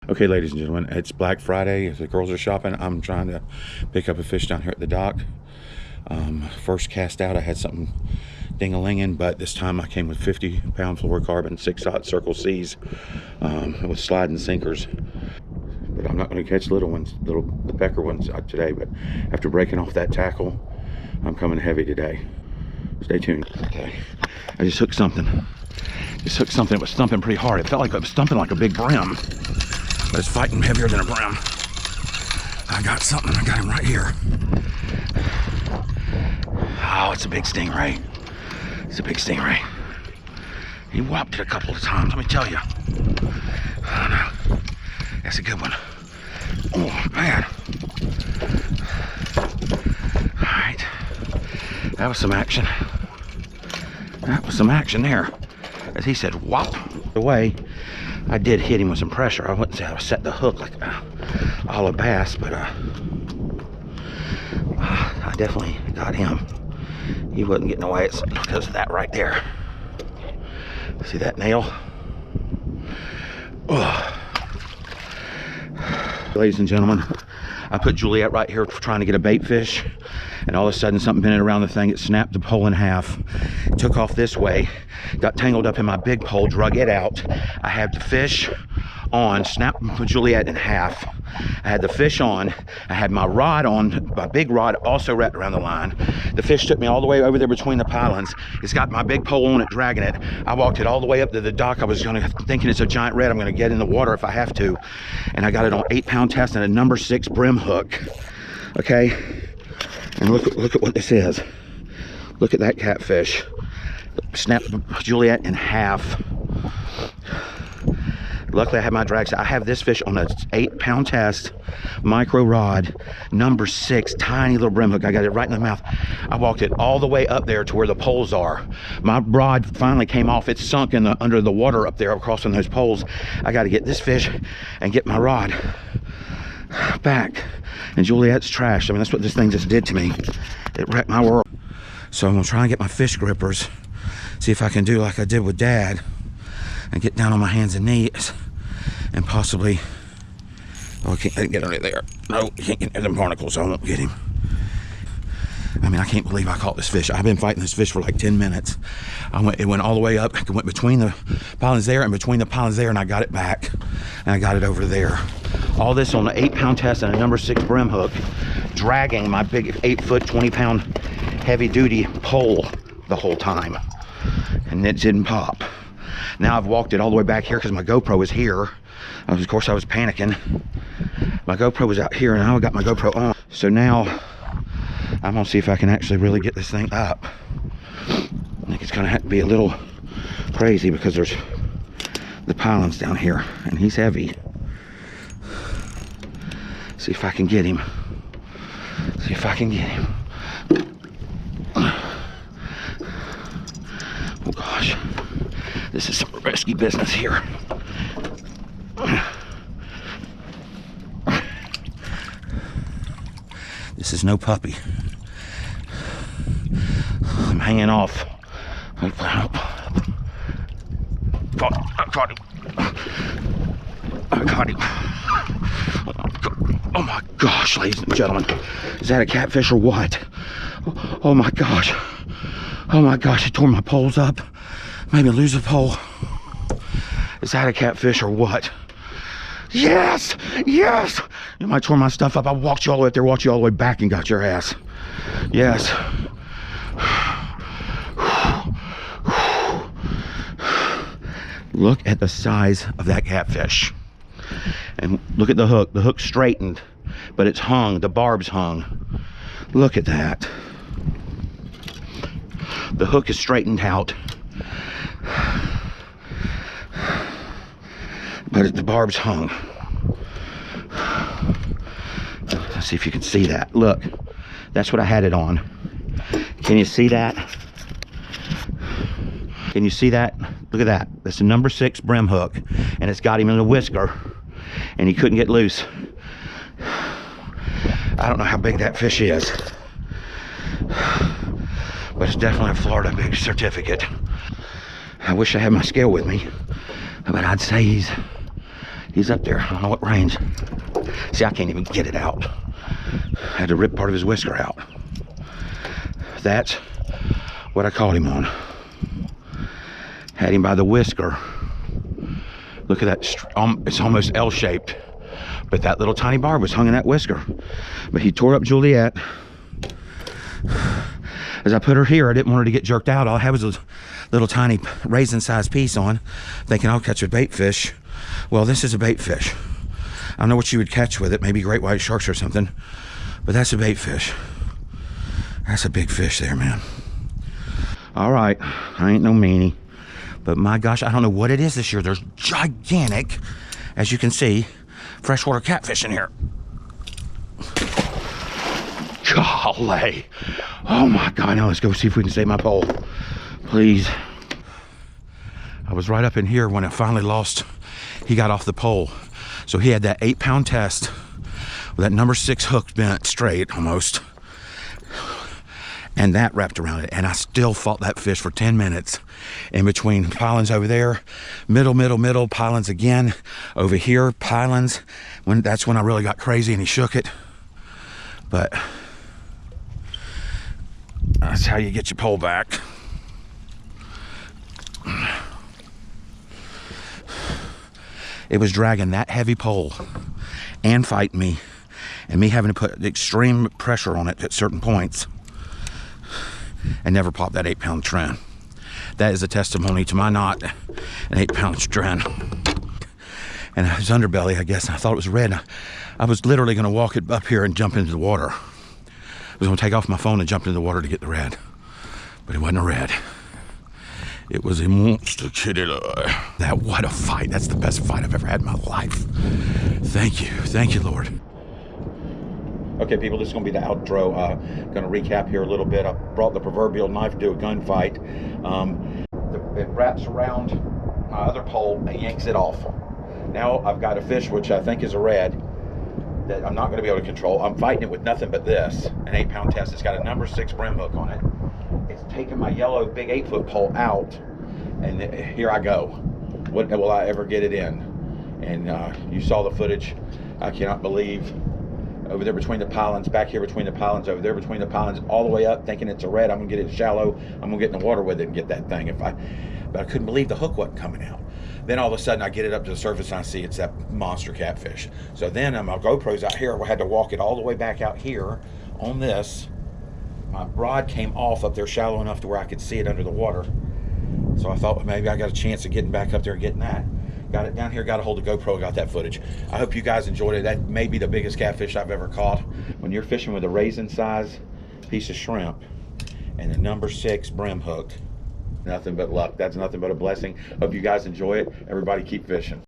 Okay, ladies and gentlemen, it's Black Friday. As the girls are shopping, I'm trying to pick up a fish down here at the dock. First cast out, I had something ding-a-linging, but this time I came with 50-pound fluorocarbon 6-aught Circle C's with sliding sinkers. But I'm not going to catch little ones, the pecker ones today. But after breaking off that tackle, I'm coming heavy today. Stay tuned. Okay, I just hooked something. It was thumping pretty hard. It felt like it was thumping like a big brim, but it's fighting heavier than a brim. I got something. I got him right here. Oh, it's a big stingray. It's a big stingray. He whopped it a couple of times, let me tell you. Oh, no. That's a good one. Oh, man. All right. That was some action. That was some action there. As he said, whop. The way I did hit him with some pressure. I wouldn't say I set the hook like a olive bass, but I definitely got him. He wasn't getting away. It's because of that right there. See that nail? Oh. Ladies and gentlemen, I put Juliet right here trying to get a bait fish, and all of a sudden something bent around the thing. It snapped the pole in half, took off this way, got tangled up in my big pole, drug it out. I had the fish on, snapped Juliet in half. I had the fish on, I had my rod on, my big rod also wrapped around the line. The fish took me all the way over there between the pylons. It's got my big pole on it, dragging it. I walked it all the way up to the dock. I was thinking it's a giant red. I'm gonna get in the water if I have to. And I got it on 8-pound test and a number 6 brim hook. Okay, and look at what this is. Look at that catfish. Snapped Juliet in half. Luckily I had my drag set. I have this fish on a 8-pound test, micro rod, number 6, tiny little brim hook. I got it right in the mouth. I walked it all the way up there to where the poles are. My rod finally came off. It's sunk in under the water up there across from those poles. I got to get this fish and get my rod back. And Juliet's trashed. I mean, that's what this thing just did to me. It wrecked my world. So I'm gonna try and get my fish grippers, see if I can do like I did with Dad and get down on my hands and knees and possibly, oh, I can't get under there. No, I can't get near them barnacles, so I won't get him. I mean, I can't believe I caught this fish. I've been fighting this fish for like 10 minutes. It went all the way up. It went between the pylons there and between the pylons there, and I got it back, and I got it over there. All this on an 8-pound test and a number 6 brim hook, dragging my big 8-foot, 20-pound heavy-duty pole the whole time, and it didn't pop. Now I've walked it all the way back here because my GoPro was here. Of course, I was panicking. My GoPro was out here, and now I got my GoPro on. So now I'm gonna see if I can actually really get this thing up. I think it's gonna have to be a little crazy because there's the pylons down here, and he's heavy. See if I can get him. See if I can get him. Oh gosh, this is some risky business here. This is no puppy. I'm hanging off. I caught him. I caught him. Oh my gosh, ladies and gentlemen. Is that a catfish or what? Oh my gosh. Oh my gosh, it tore my poles up. Made me lose a pole. Is that a catfish or what? Yes! Yes! You might tore my stuff up. I walked you all the way up there, walked you all the way back and got your ass. Yes. Look at the size of that catfish. And look at the hook. The hook's straightened, but it's hung. The barb's hung. Look at that. The hook is straightened out, but the barb's hung. Let's see if you can see that. Look, that's what I had it on. Can you see that? Can you see that? Look at that. That's a number 6 brim hook, and it's got him in the whisker, and he couldn't get loose. I don't know how big that fish is, but it's definitely a Florida big certificate. I wish I had my scale with me, but I'd say He's up there. I don't know what range. See, I can't even get it out. I had to rip part of his whisker out. That's what I caught him on. Had him by the whisker. Look at that. It's almost L-shaped. But that little tiny barb was hung in that whisker. But he tore up Juliet. As I put her here, I didn't want her to get jerked out. All I had was a little tiny raisin-sized piece on, thinking I'll catch a bait fish. Well, this is a bait fish. I don't know what you would catch with it, maybe great white sharks or something, but that's a bait fish. That's a big fish there, man. All right, I ain't no meanie, but my gosh, I don't know what it is this year. There's gigantic, as you can see, freshwater catfish in here. Golly. Oh my God, now let's go see if we can save my pole. Please. I was right up in here when I finally lost. He got off the pole. So he had that 8-pound test with that number 6 hook bent straight almost. And that wrapped around it. And I still fought that fish for 10 minutes in between pilings over there, middle, pilings again, over here, pilings. That's when I really got crazy and he shook it. But that's how you get your pole back. It was dragging that heavy pole and fighting me, and me having to put extreme pressure on it at certain points, and never popped that 8-pound trend. That is a testimony to my not an 8-pound trend. And his underbelly, I guess, I thought it was red. I was literally going to walk it up here and jump into the water. I was going to take off my phone and jump into the water to get the red, but it wasn't a red. It was a monster kitty. That, what a fight. That's the best fight I've ever had in my life. Thank you, Lord. Okay, people, this is going to be the outro. Going to recap here a little bit. I brought the proverbial knife to do a gunfight. It wraps around my other pole and yanks it off. Now I've got a fish, which I think is a red, that I'm not going to be able to control. I'm fighting it with nothing but this, an 8-pound test. It's got a number 6 brim hook on it. It's taking my yellow big 8-foot pole out, and here I go. What will I ever get it in? And you saw the footage. I cannot believe. Over there between the pilings, back here between the pilings, over there between the pilings, all the way up, thinking it's a red. I'm gonna get it shallow. I'm gonna get in the water with it and get that thing. But I couldn't believe the hook wasn't coming out. Then all of a sudden I get it up to the surface and I see it's that monster catfish. So then my GoPro's out here. I had to walk it all the way back out here on this. My rod came off up there shallow enough to where I could see it under the water. So I thought, well, maybe I got a chance of getting back up there and getting that. Got it down here, got a hold of GoPro, got that footage. I hope you guys enjoyed it. That may be the biggest catfish I've ever caught. When you're fishing with a raisin size piece of shrimp and a number 6 brim hook, nothing but luck. That's nothing but a blessing. Hope you guys enjoy it. Everybody keep fishing.